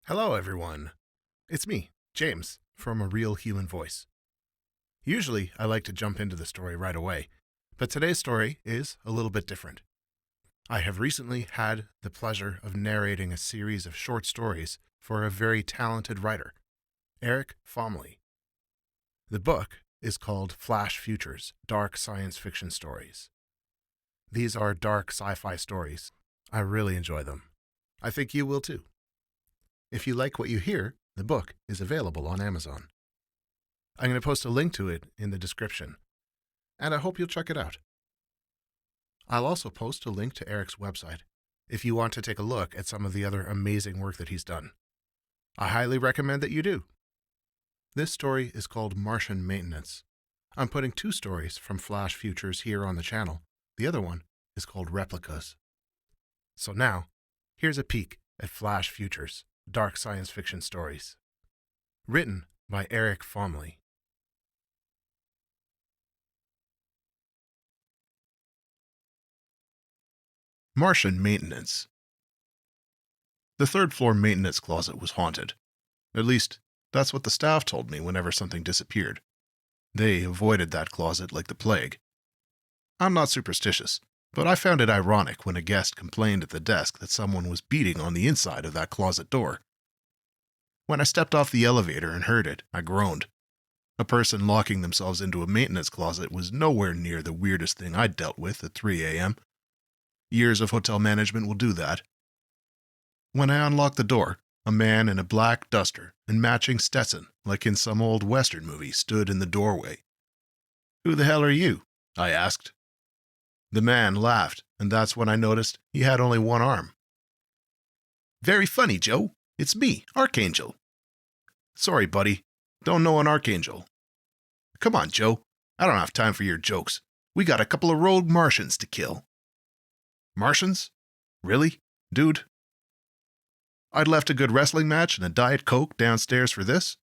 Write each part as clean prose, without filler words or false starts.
Hello, everyone. It's me, James, from A Real Human Voice. Usually, I like to jump into the story right away, but today's story is a little bit different. I have recently had the pleasure of narrating a series of short stories for a very talented writer, Eric Fomley. The book is called Flash Futures: Dark Science Fiction Stories. These are dark sci-fi stories. I really enjoy them. I think you will too. If you like what you hear, the book is available on Amazon. I'm going to post a link to it in the description, and I hope you'll check it out. I'll also post a link to Eric's website if you want to take a look at some of the other amazing work that he's done. I highly recommend that you do. This story is called Martian Maintenance. I'm putting 2 stories from Flash Futures here on the channel. The other one is called Replicas. So now, here's a peek at Flash Futures: Dark Science Fiction Stories. Written by Eric Fomley. Martian Maintenance. The 3rd floor maintenance closet was haunted. At least, that's what the staff told me whenever something disappeared. They avoided that closet like the plague. I'm not superstitious, but I found it ironic when a guest complained at the desk that someone was beating on the inside of that closet door. When I stepped off the elevator and heard it, I groaned. A person locking themselves into a maintenance closet was nowhere near the weirdest thing I'd dealt with at 3 a.m. Years of hotel management will do that. When I unlocked the door, a man in a black duster and matching Stetson, like in some old Western movie, stood in the doorway. "Who the hell are you?" I asked. The man laughed, and that's when I noticed he had only one arm. "Very funny, Joe. It's me, Archangel." "Sorry, buddy. Don't know an Archangel." "Come on, Joe. I don't have time for your jokes. We got a couple of rogue Martians to kill." "Martians? Really? Dude? I'd left a good wrestling match and a Diet Coke downstairs for this?"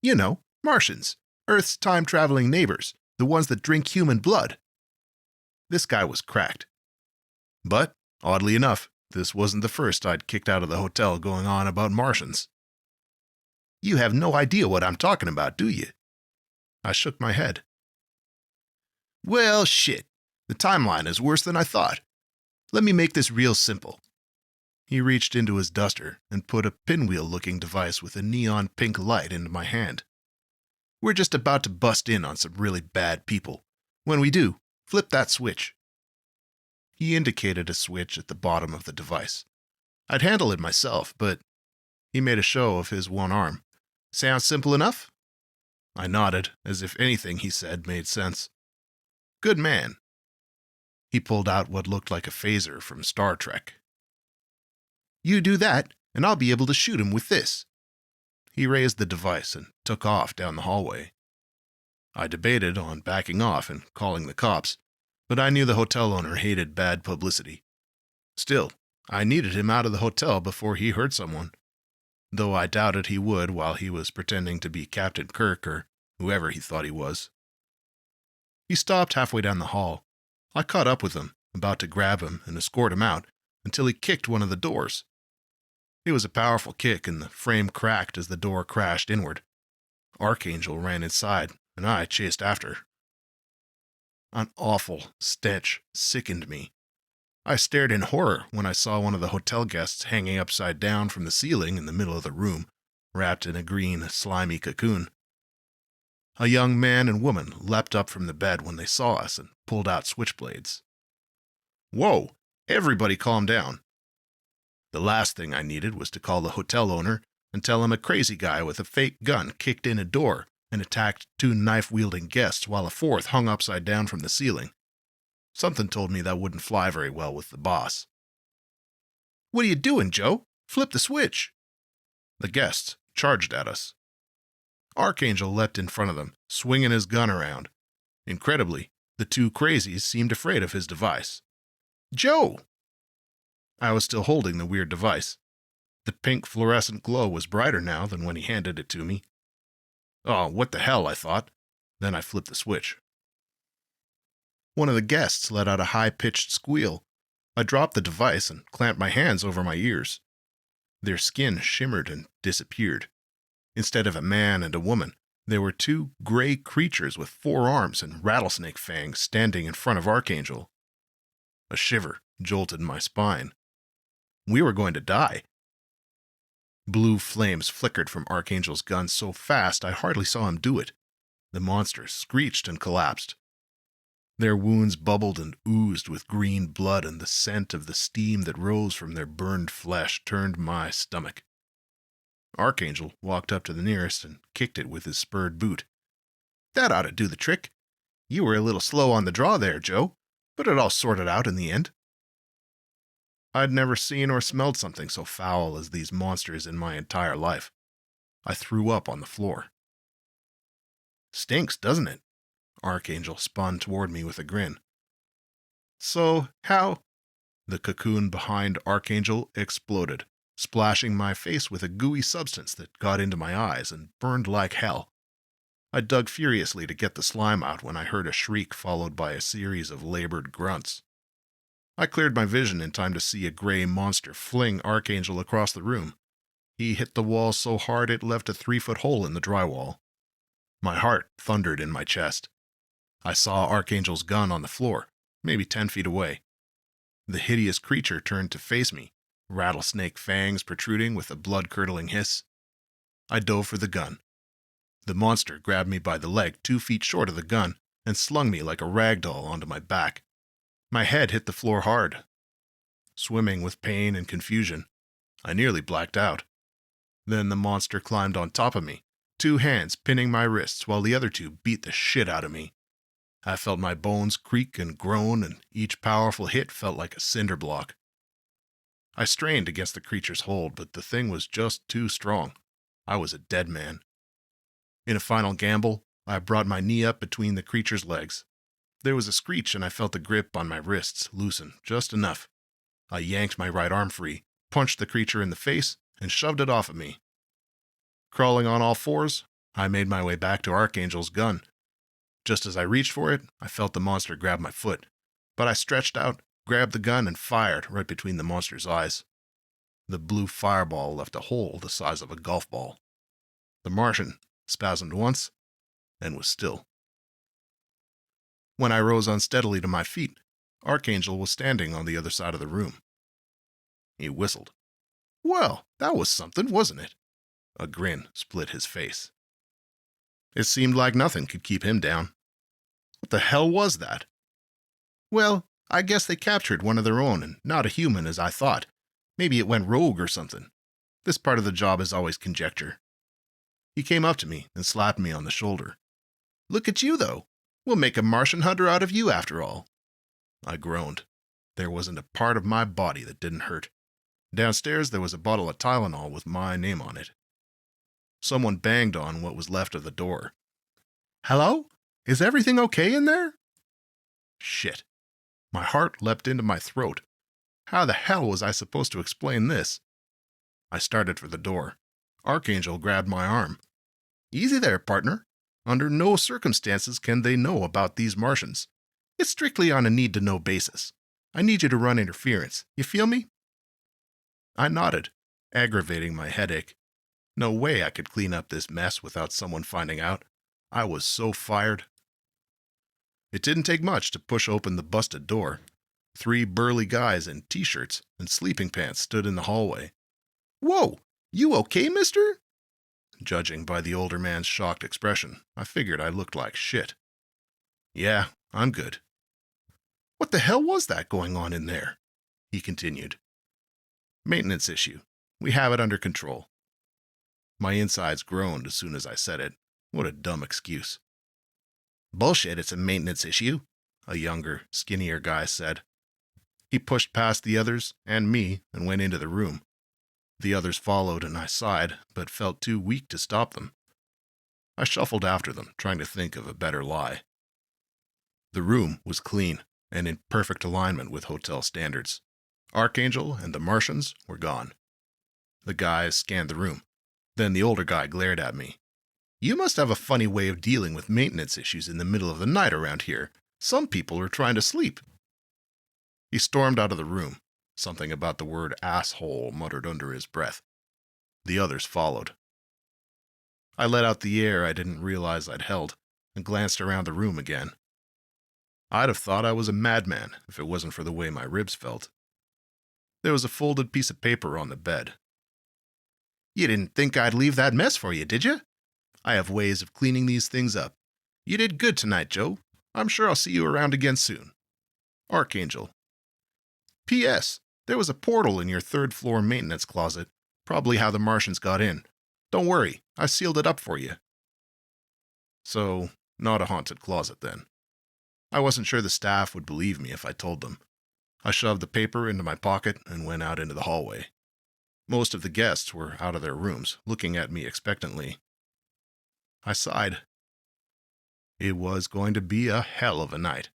"You know, Martians. Earth's time-traveling neighbors. The ones that drink human blood." This guy was cracked. But, oddly enough, this wasn't the first I'd kicked out of the hotel going on about Martians. "You have no idea what I'm talking about, do you?" I shook my head. "Well, shit. The timeline is worse than I thought. Let me make this real simple." He reached into his duster and put a pinwheel-looking device with a neon pink light into my hand. "We're just about to bust in on some really bad people. When we do, flip that switch." He indicated a switch at the bottom of the device. I'd handle it myself, but he made a show of his one arm. "Sounds simple enough?" I nodded, as if anything he said made sense. "Good man." He pulled out what looked like a phaser from Star Trek. "You do that, and I'll be able to shoot him with this." He raised the device and took off down the hallway. I debated on backing off and calling the cops, but I knew the hotel owner hated bad publicity. Still, I needed him out of the hotel before he hurt someone, though I doubted he would while he was pretending to be Captain Kirk or whoever he thought he was. He stopped halfway down the hall. I caught up with him, about to grab him and escort him out, until he kicked one of the doors. It was a powerful kick, and the frame cracked as the door crashed inward. Archangel ran inside, and I chased after. An awful stench sickened me. I stared in horror when I saw one of the hotel guests hanging upside down from the ceiling in the middle of the room, wrapped in a green, slimy cocoon. A young man and woman leapt up from the bed when they saw us and pulled out switchblades. "Whoa! Everybody calm down." The last thing I needed was to call the hotel owner and tell him a crazy guy with a fake gun kicked in a door and attacked 2 knife-wielding guests while a 4th hung upside down from the ceiling. Something told me that wouldn't fly very well with the boss. "What are you doing, Joe? Flip the switch." The guests charged at us. Archangel leapt in front of them, swinging his gun around. Incredibly, the 2 crazies seemed afraid of his device. "Joe!" I was still holding the weird device. The pink fluorescent glow was brighter now than when he handed it to me. "Oh, what the hell," I thought. Then I flipped the switch. One of the guests let out a high-pitched squeal. I dropped the device and clamped my hands over my ears. Their skin shimmered and disappeared. Instead of a man and a woman, there were two gray creatures with 4 arms and rattlesnake fangs standing in front of Archangel. A shiver jolted my spine. We were going to die. Blue flames flickered from Archangel's gun so fast I hardly saw him do it. The monsters screeched and collapsed. Their wounds bubbled and oozed with green blood, and the scent of the steam that rose from their burned flesh turned my stomach. Archangel walked up to the nearest and kicked it with his spurred boot. "That ought to do the trick. You were a little slow on the draw there, Joe, but it all sorted out in the end." I'd never seen or smelled something so foul as these monsters in my entire life. I threw up on the floor. "Stinks, doesn't it?" Archangel spun toward me with a grin. "So, how—" The cocoon behind Archangel exploded, splashing my face with a gooey substance that got into my eyes and burned like hell. I dug furiously to get the slime out when I heard a shriek followed by a series of labored grunts. I cleared my vision in time to see a gray monster fling Archangel across the room. He hit the wall so hard it left a 3-foot hole in the drywall. My heart thundered in my chest. I saw Archangel's gun on the floor, maybe 10 feet away. The hideous creature turned to face me, rattlesnake fangs protruding with a blood-curdling hiss. I dove for the gun. The monster grabbed me by the leg 2 feet short of the gun and slung me like a rag doll onto my back. My head hit the floor hard. Swimming with pain and confusion, I nearly blacked out. Then the monster climbed on top of me, 2 hands pinning my wrists while the other 2 beat the shit out of me. I felt my bones creak and groan, and each powerful hit felt like a cinder block. I strained against the creature's hold, but the thing was just too strong. I was a dead man. In a final gamble, I brought my knee up between the creature's legs. There was a screech, and I felt the grip on my wrists loosen just enough. I yanked my right arm free, punched the creature in the face, and shoved it off of me. Crawling on all 4s, I made my way back to Archangel's gun. Just as I reached for it, I felt the monster grab my foot, but I stretched out, grabbed the gun, and fired right between the monster's eyes. The blue fireball left a hole the size of a golf ball. The Martian spasmed once and was still. When I rose unsteadily to my feet, Archangel was standing on the other side of the room. He whistled. "Well, that was something, wasn't it?" A grin split his face. It seemed like nothing could keep him down. "What the hell was that?" "Well, I guess they captured one of their own, and not a human as I thought. Maybe it went rogue or something. This part of the job is always conjecture." He came up to me and slapped me on the shoulder. "Look at you, though. We'll make a Martian hunter out of you after all." I groaned. There wasn't a part of my body that didn't hurt. Downstairs there was a bottle of Tylenol with my name on it. Someone banged on what was left of the door. "Hello? Is everything okay in there?" Shit. My heart leapt into my throat. How the hell was I supposed to explain this? I started for the door. Archangel grabbed my arm. "Easy there, partner. Under no circumstances can they know about these Martians. It's strictly on a need-to-know basis. I need you to run interference. You feel me?" I nodded, aggravating my headache. No way I could clean up this mess without someone finding out. I was so fired. It didn't take much to push open the busted door. 3 burly guys in t-shirts and sleeping pants stood in the hallway. "Whoa! You okay, mister?" Judging by the older man's shocked expression, I figured I looked like shit. "Yeah, I'm good." "What the hell was that going on in there?" he continued. "Maintenance issue. We have it under control." My insides groaned as soon as I said it. What a dumb excuse. "Bullshit, it's a maintenance issue," a younger, skinnier guy said. He pushed past the others and me and went into the room. The others followed and I sighed, but felt too weak to stop them. I shuffled after them, trying to think of a better lie. The room was clean and in perfect alignment with hotel standards. Archangel and the Martians were gone. The guys scanned the room. Then the older guy glared at me. "You must have a funny way of dealing with maintenance issues in the middle of the night around here. Some people are trying to sleep." He stormed out of the room, something about the word asshole muttered under his breath. The others followed. I let out the air I didn't realize I'd held and glanced around the room again. I'd have thought I was a madman if it wasn't for the way my ribs felt. There was a folded piece of paper on the bed. You didn't think I'd leave that mess for you, did you? I have ways of cleaning these things up. You did good tonight, Joe. I'm sure I'll see you around again soon. Archangel. P.S. There was a portal in your third-floor maintenance closet. Probably how the Martians got in. Don't worry, I sealed it up for you. So, not a haunted closet then. I wasn't sure the staff would believe me if I told them. I shoved the paper into my pocket and went out into the hallway. Most of the guests were out of their rooms, looking at me expectantly. I sighed. It was going to be a hell of a night.